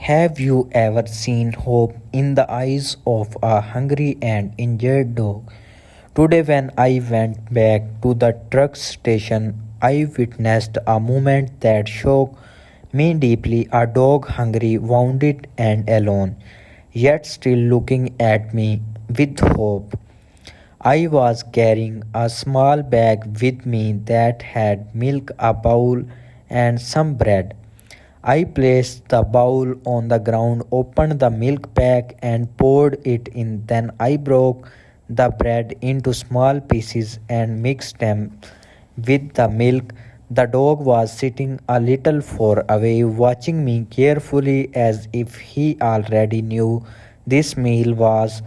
Have you ever seen hope in the eyes of a hungry and injured dog? Today, when I went back to the truck station, I witnessed a moment that shocked me deeply. A dog, hungry, wounded, and alone, yet still looking at me with hope. I was carrying a small bag with me that had milk, a bowl, and some bread. I placed the bowl on the ground, opened the milk pack, and poured it in. Then I broke the bread into small pieces and mixed them with the milk. The dog was sitting a little far away, watching me carefully as if he already knew this meal was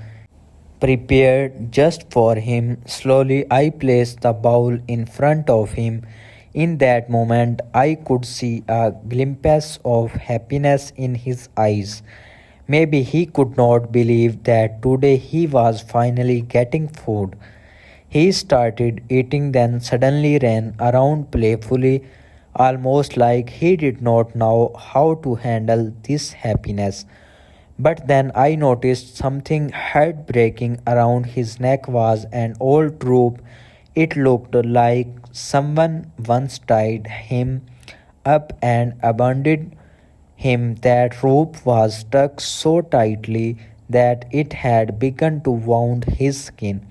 prepared just for him. Slowly, I placed the bowl in front of him. In that moment, I could see a glimpse of happiness in his eyes. Maybe he could not believe that today he was finally getting food. He started eating, then suddenly ran around playfully, almost like he did not know how to handle this happiness. But then I noticed something heartbreaking around his neck was an old rope. It looked like someone once tied him up and abandoned him. That rope was stuck so tightly that it had begun to wound his skin.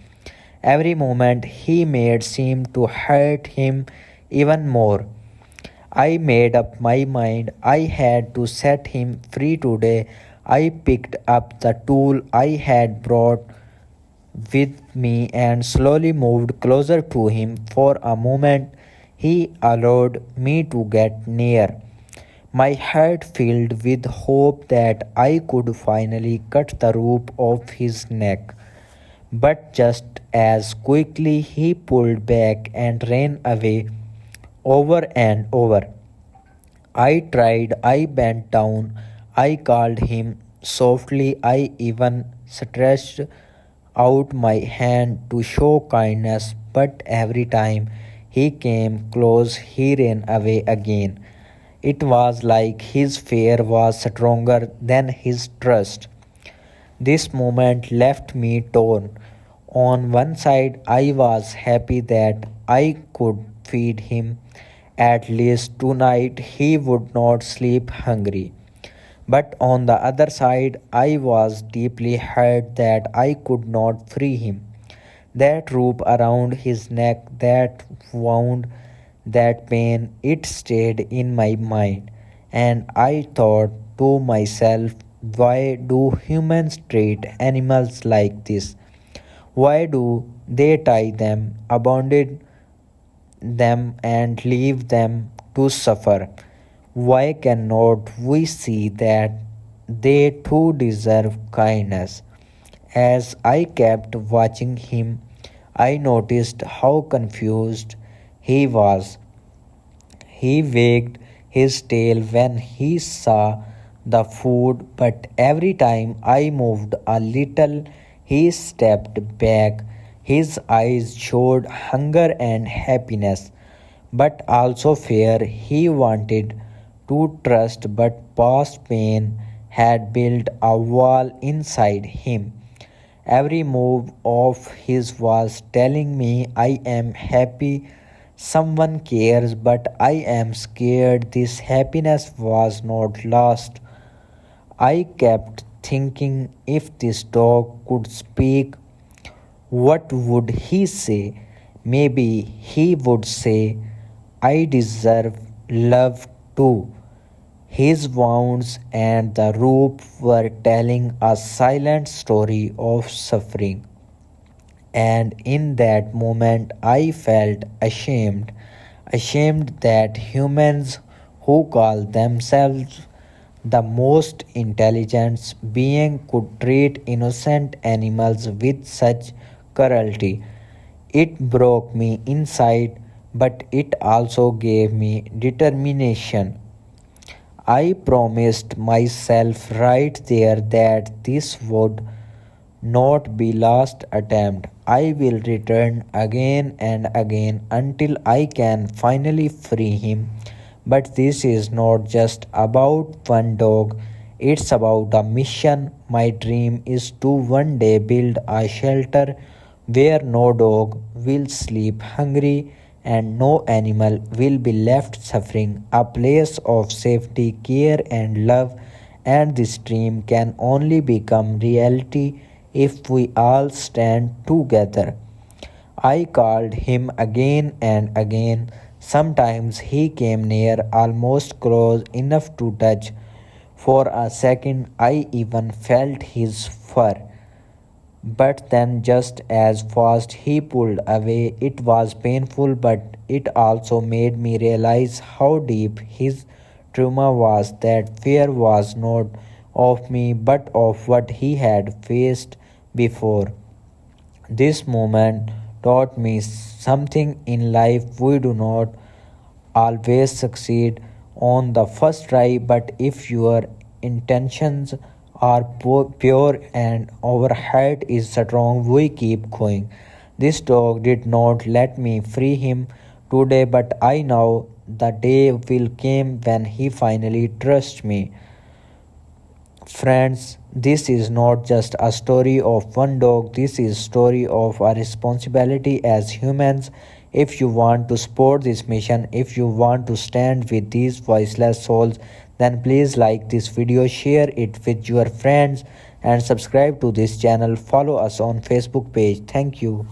Every moment he made seemed to hurt him even more. I made up my mind I had to set him free today. I picked up the tool I had brought with me and slowly moved closer to him. For a moment, he allowed me to get near. My heart filled with hope that I could finally cut the rope off his neck. But just as quickly he pulled back and ran away over and over. I tried, I bent down, I called him softly, I even stretched out my hand to show kindness, but every time he came close, he ran away again. It was like his fear was stronger than his trust. This moment left me torn. On one side, I was happy that I could feed him. At least tonight he would not sleep hungry. But on the other side, I was deeply hurt that I could not free him. That rope around his neck, that wound, that pain, it stayed in my mind. And I thought to myself, why do humans treat animals like this? Why do they tie them, abandon them, and leave them to suffer? Why cannot we see that they too deserve kindness? As I kept watching him, I noticed how confused he was. He wagged his tail when he saw the food, but every time I moved a little, he stepped back. His eyes showed hunger and happiness, but also fear. He wanted to trust, but past pain had built a wall inside him. Every move of his was telling me I am happy, someone cares, but I am scared this happiness was not lost. I kept thinking if this dog could speak, what would he say? Maybe he would say, I deserve love too. His wounds and the rope were telling a silent story of suffering. And in that moment, I felt ashamed that humans who call themselves the most intelligent being could treat innocent animals with such cruelty. It broke me inside, but it also gave me determination. I promised myself right there that this would not be last attempt. I will return again and again until I can finally free him. But this is not just about one dog. It's about a mission. My dream is to one day build a shelter where no dog will sleep hungry and no animal will be left suffering. A place of safety, care, and love. And this dream can only become reality if we all stand together. I called him again and again. Sometimes he came near, almost close enough to touch. For a second, I even felt his fur. But then, just as fast, he pulled away. It was painful, but it also made me realize how deep his trauma was. That fear was not of me, but of what he had faced before. This moment taught me something in life. We do not always succeed on the first try, but if your intentions are pure and our heart is strong, we keep going. This dog did not let me free him today, but I know the day will come when he finally trusts me. Friends, this is not just a story of one dog, this is story of our responsibility as humans. If you want to support this mission, if you want to stand with these voiceless souls, then please like this video, share it with your friends and subscribe to this channel. Follow us on Facebook page. Thank you.